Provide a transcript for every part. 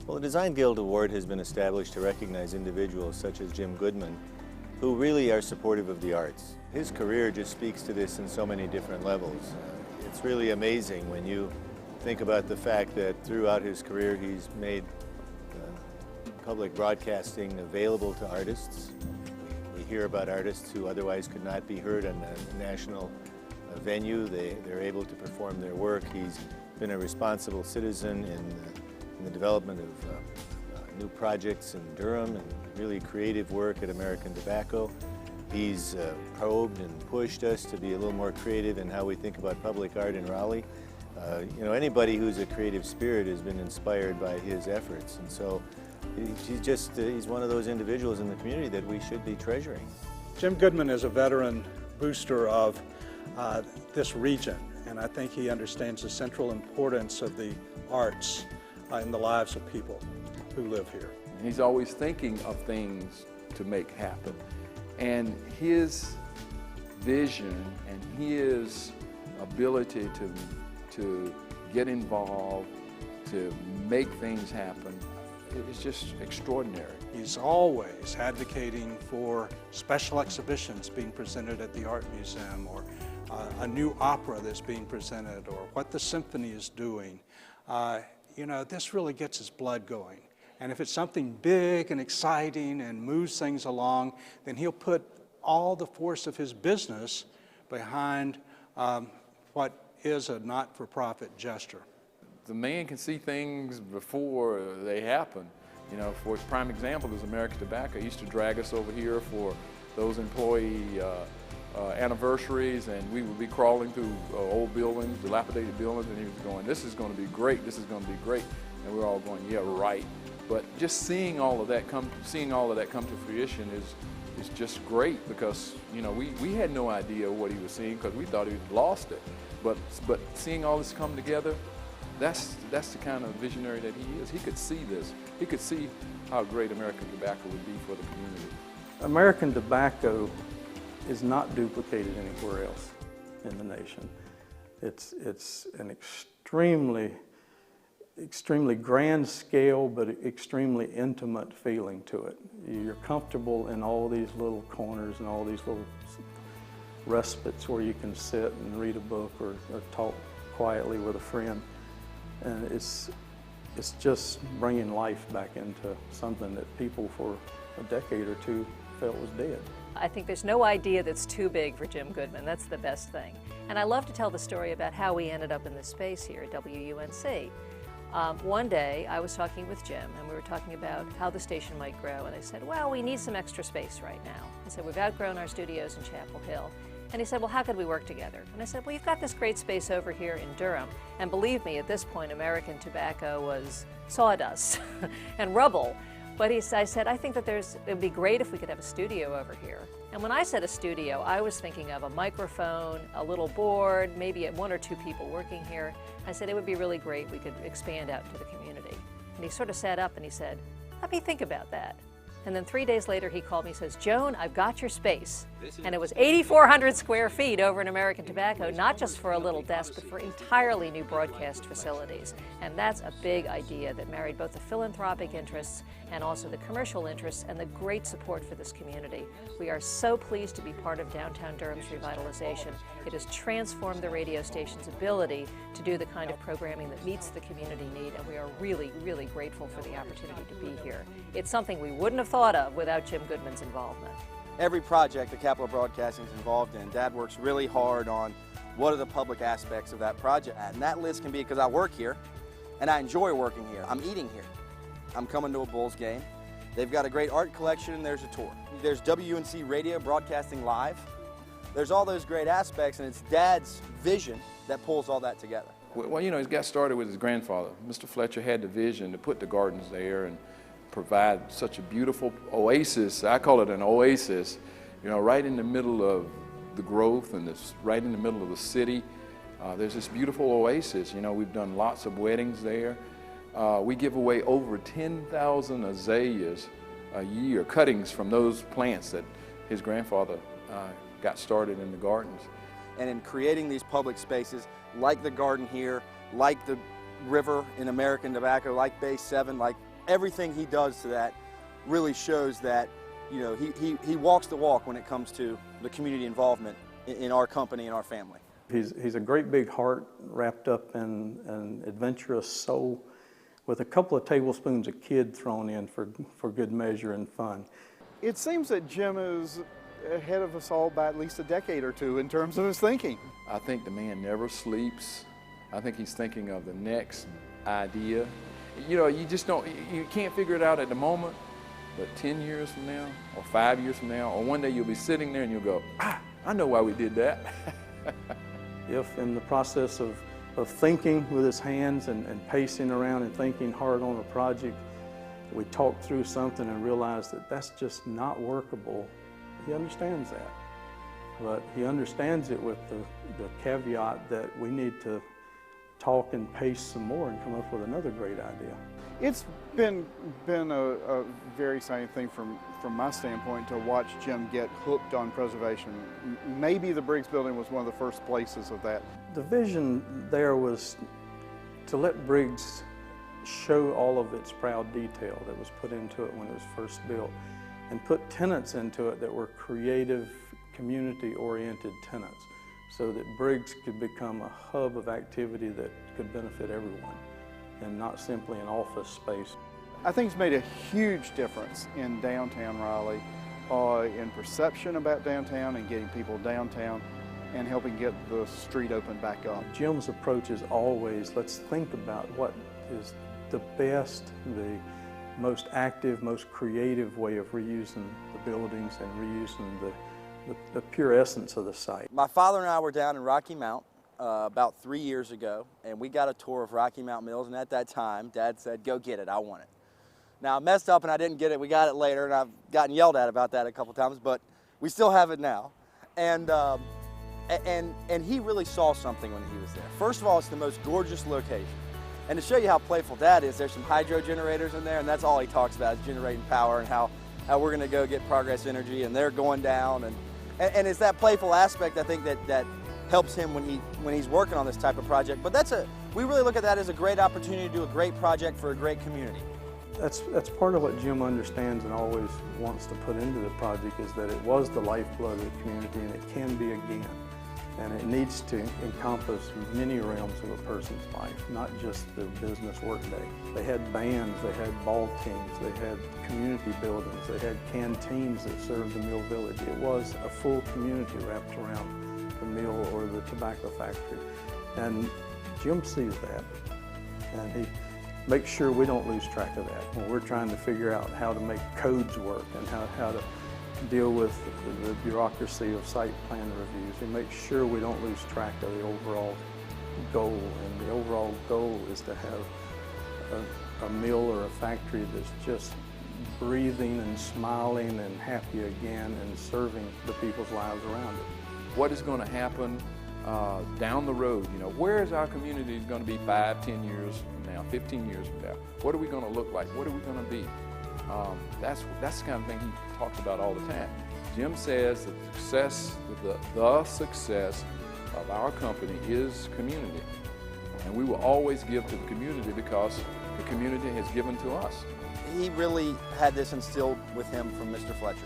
Well, the Design Guild Award has been established to recognize individuals such as Jim Goodmon, who really are supportive of the arts. His career just speaks to this in so many different levels. It's really amazing when you think about the fact that throughout his career he's made public broadcasting available to artists. We hear about artists who otherwise could not be heard in a national venue. They're able to perform their work. He's been a responsible citizen in the development of new projects in Durham and really creative work at American Tobacco. He's probed and pushed us to be a little more creative in how we think about public art in Raleigh. You know, anybody who's a creative spirit has been inspired by his efforts, and so he's one of those individuals in the community that we should be treasuring. Jim Goodmon is a veteran booster of this region, and I think he understands the central importance of the arts in the lives of people who live here. He's always thinking of things to make happen, and his vision and his ability to get involved, to make things happen, it's just extraordinary. He's always advocating for special exhibitions being presented at the Art Museum, or a new opera that's being presented, or what the symphony is doing. You know, this really gets his blood going. And if it's something big and exciting and moves things along, then he'll put all the force of his business behind what is a not-for-profit gesture. The man can see things before they happen. You know, for prime example is American Tobacco. He used to drag us over here for those employee anniversaries, and we would be crawling through old buildings, dilapidated buildings, and he was going, "This is going to be great, this is going to be great." And we're all going, "Yeah, right." But just seeing all of that come to fruition is just great, because, you know, we had no idea what he was seeing because we thought he had lost it. But seeing all this come together, that's the kind of visionary that he is. He could see this. He could see how great American Tobacco would be for the community. American Tobacco is not duplicated anywhere else in the nation. It's an extremely grand scale, but extremely intimate feeling to it. You're comfortable in all these little corners and all these little respites where you can sit and read a book or talk quietly with a friend. And it's just bringing life back into something that people for a decade or two felt was dead. I think there's no idea that's too big for Jim Goodmon. That's the best thing. And I love to tell the story about how we ended up in this space here at WUNC. One day I was talking with Jim, and we were talking about how the station might grow, and I said, well, we need some extra space right now. I said, we've outgrown our studios in Chapel Hill. And he said, well, how could we work together? And I said, well, you've got this great space over here in Durham. And believe me, at this point, American Tobacco was sawdust and rubble. But I said, I think that it would be great if we could have a studio over here. And when I said a studio, I was thinking of a microphone, a little board, maybe one or two people working here. I said, it would be really great if we could expand out into the community. And he sort of sat up and he said, let me think about that. And then 3 days later, he called me and says, Joan, I've got your space. And it was 8,400 square feet over in American Tobacco, not just for a little desk, but for entirely new broadcast facilities. And that's a big idea that married both the philanthropic interests and also the commercial interests and the great support for this community. We are so pleased to be part of downtown Durham's revitalization. It has transformed the radio station's ability to do the kind of programming that meets the community need, and we are really, really grateful for the opportunity to be here. It's something we wouldn't have thought of without Jim Goodmon's involvement. Every project that Capital Broadcasting is involved in, Dad works really hard on what are the public aspects of that project. And that list can be because I work here and I enjoy working here. I'm eating here. I'm coming to a Bulls game. They've got a great art collection and there's a tour. There's WUNC Radio broadcasting live. There's all those great aspects, and it's Dad's vision that pulls all that together. Well, you know, he got started with his grandfather. Mr. Fletcher had the vision to put the gardens there and provide such a beautiful oasis. I call it an oasis, you know, right in the middle of the growth and right in the middle of the city. There's this beautiful oasis. You know, we've done lots of weddings there. We give away over 10,000 azaleas a year, cuttings from those plants that his grandfather got started in the gardens. And in creating these public spaces, like the garden here, like the river in American Tobacco, like Bay 7, like everything he does to that really shows that, you know, he walks the walk when it comes to the community involvement in our company and our family. He's a great big heart wrapped up in an adventurous soul with a couple of tablespoons of kid thrown in for good measure and fun. It seems that Jim is ahead of us all by at least a decade or two in terms of his thinking. I think the man never sleeps. I think he's thinking of the next idea. You know, you can't figure it out at the moment, but 10 years from now, or 5 years from now, or one day you'll be sitting there and you'll go, I know why we did that. If in the process of thinking with his hands and pacing around and thinking hard on a project, we talk through something and realize that that's just not workable, he understands that. But he understands it with the caveat that we need to talk and pace some more and come up with another great idea. It's been a very exciting thing from my standpoint to watch Jim get hooked on preservation. Maybe the Briggs building was one of the first places of that. The vision there was to let Briggs show all of its proud detail that was put into it when it was first built, and put tenants into it that were creative, community-oriented tenants, so that Briggs could become a hub of activity that could benefit everyone, and not simply an office space. I think it's made a huge difference in downtown Raleigh, in perception about downtown and getting people downtown and helping get the street open back up. Jim's approach is always, let's think about what is the best, the most active, most creative way of reusing the buildings and reusing the pure essence of the site. My father and I were down in Rocky Mount about 3 years ago, and we got a tour of Rocky Mount Mills, and at that time, Dad said, go get it, I want it. Now, I messed up and I didn't get it. We got it later, and I've gotten yelled at about that a couple times, but we still have it now. And he really saw something when he was there. First of all, it's the most gorgeous location. And to show you how playful Dad is, there's some hydro generators in there, and that's all he talks about is generating power and how we're going to go get Progress Energy, and they're going down. And it's that playful aspect, I think, that helps him when he's working on this type of project. But we really look at that as a great opportunity to do a great project for a great community. That's part of what Jim understands and always wants to put into the project, is that it was the lifeblood of the community, and it can be again. And it needs to encompass many realms of a person's life, not just the business workday. They had bands, they had ball teams, they had community buildings, they had canteens that served the mill village. It was a full community wrapped around the mill or the tobacco factory. And Jim sees that, and he makes sure we don't lose track of that when we're trying to figure out how to make codes work and how to deal with the bureaucracy of site plan reviews. We make sure we don't lose track of the overall goal, and the overall goal is to have a mill or a factory that's just breathing and smiling and happy again and serving the people's lives around it. What is going to happen down the road? You know, where is our community going to be 5, 10 years from now, 15 years from now? What are we going to look like? What are we going to be? That's the kind of thing he talks about all the time. Jim says that the success of our company is community. And we will always give to the community because the community has given to us. He really had this instilled with him from Mr. Fletcher.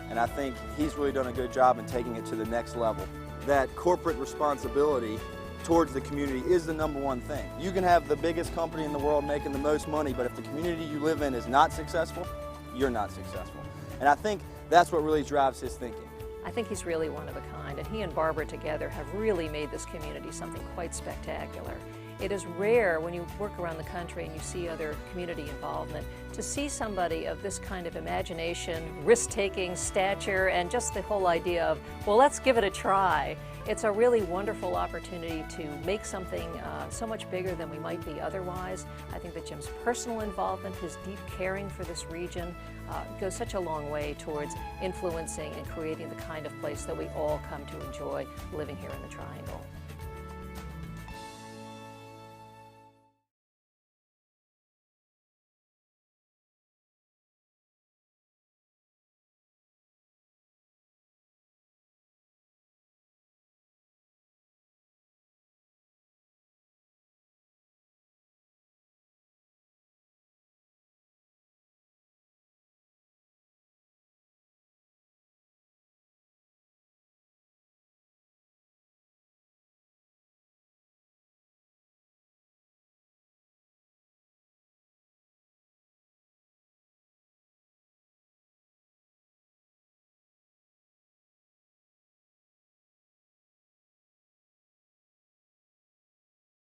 And I think he's really done a good job in taking it to the next level. That corporate responsibility towards the community is the #1 thing. You can have the biggest company in the world making the most money, but if the community you live in is not successful, you're not successful. And I think that's what really drives his thinking. I think he's really one of a kind, and he and Barbara together have really made this community something quite spectacular. It is rare when you work around the country and you see other community involvement to see somebody of this kind of imagination, risk-taking, stature, and just the whole idea of, well, let's give it a try. It's a really wonderful opportunity to make something so much bigger than we might be otherwise. I think that Jim's personal involvement, his deep caring for this region, goes such a long way towards influencing and creating the kind of place that we all come to enjoy living here in the Triangle.